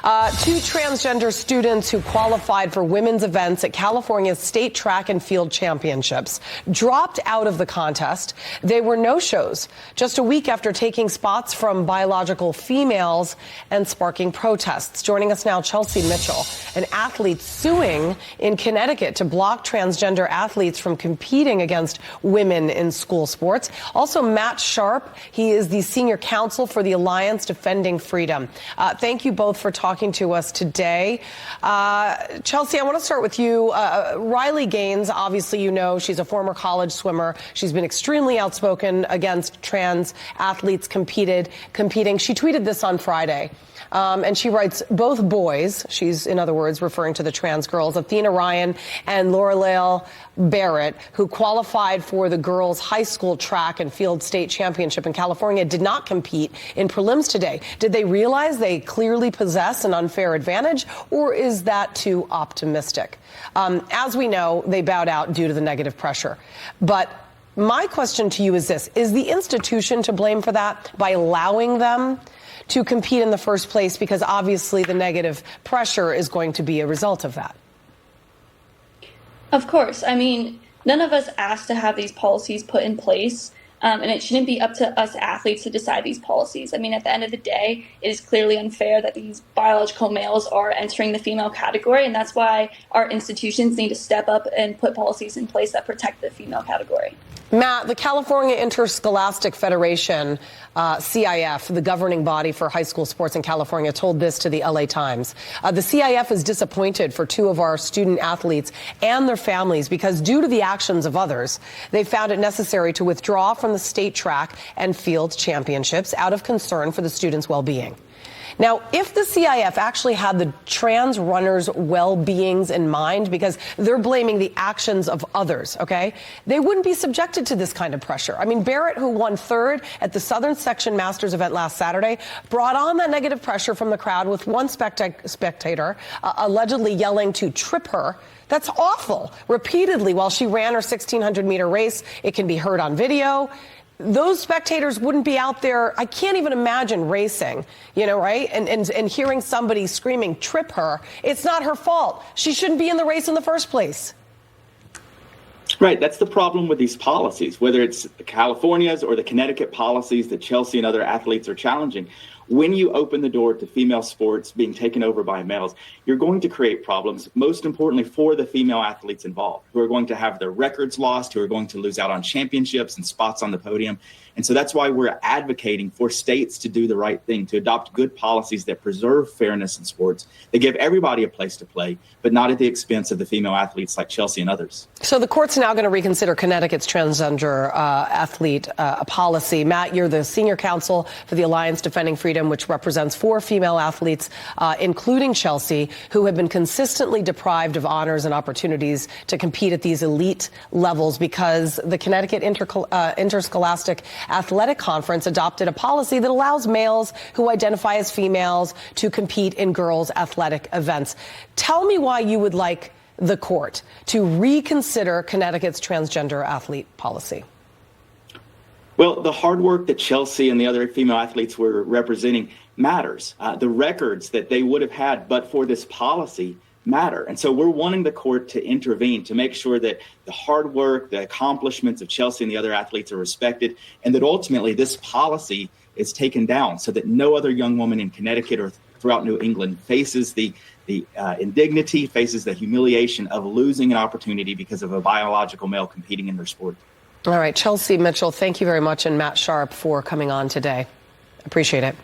Two transgender students who qualified for women's events at California's state track and field championships dropped out of the contest. They were no-shows just a week after taking spots from biological females and sparking protests. Joining us now, Chelsea Mitchell, an athlete suing in Connecticut to block transgender athletes from competing against women in school sports. Also, Matt Sharp, he is the senior counsel for the Alliance Defending Freedom. Thank you both for talking to us today. Chelsea, I want to start with you. Riley Gaines, obviously, you know, she's a former college swimmer. She's been extremely outspoken against trans athletes competing. She tweeted this on Friday. And she writes, both boys, she's in other words referring to the trans girls, Athena Ryan and Lorelei Barrett, who qualified for the girls' high school track and field state championship in California, did not compete in prelims today. Did they realize they clearly possess an unfair advantage, or is that too optimistic? As we know, they bowed out due to the negative pressure. But my question to you is this: is the institution to blame for that by allowing them to compete in the first place? Because obviously the negative pressure is going to be a result of that. Of course. I mean, none of us asked to have these policies put in place, and it shouldn't be up to us athletes to decide these policies. I mean, at the end of the day, it is clearly unfair that these biological males are entering the female category, and that's why our institutions need to step up and put policies in place that protect the female category. Matt, the California Interscholastic Federation, CIF, the governing body for high school sports in California, told this to the LA Times. The CIF is disappointed for two of our student athletes and their families because due to the actions of others, they found it necessary to withdraw from the state track and field championships out of concern for the students' well-being. Now, if the CIF actually had the trans runners' well-beings in mind, because they're blaming the actions of others, okay, they wouldn't be subjected to this kind of pressure. I mean, Barrett, who won third at the Southern Section Masters event last Saturday, brought on that negative pressure from the crowd with one spectator allegedly yelling to trip her. That's awful. Repeatedly while she ran her 1,600-meter race. It can be heard on video. Those spectators wouldn't be out there. I can't even imagine racing, you know, right? And hearing somebody screaming, trip her. It's not her fault. She shouldn't be in the race in the first place. Right. That's the problem with these policies, whether it's California's or the Connecticut policies that Chelsea and other athletes are challenging. When you open the door to female sports being taken over by males, you're going to create problems, most importantly for the female athletes involved, who are going to have their records lost, who are going to lose out on championships and spots on the podium. And so that's why we're advocating for states to do the right thing, to adopt good policies that preserve fairness in sports, that give everybody a place to play, but not at the expense of the female athletes like Chelsea and others. So the court's now going to reconsider Connecticut's transgender athlete policy. Matt, you're the senior counsel for the Alliance Defending Freedom, which represents 4 female athletes, including Chelsea, who have been consistently deprived of honors and opportunities to compete at these elite levels because the Connecticut Interscholastic Athletic Conference adopted a policy that allows males who identify as females to compete in girls' athletic events. Tell me why you would like the court to reconsider Connecticut's transgender athlete policy. Well, the hard work that Chelsea and the other female athletes were representing matters. The records that they would have had but for this policy matter. And so we're wanting the court to intervene to make sure that the hard work, the accomplishments of Chelsea and the other athletes are respected, and that ultimately this policy is taken down so that no other young woman in Connecticut or throughout New England faces the indignity, faces the humiliation of losing an opportunity because of a biological male competing in their sport. All right, Chelsea Mitchell, thank you very much, and Matt Sharp for coming on today. Appreciate it.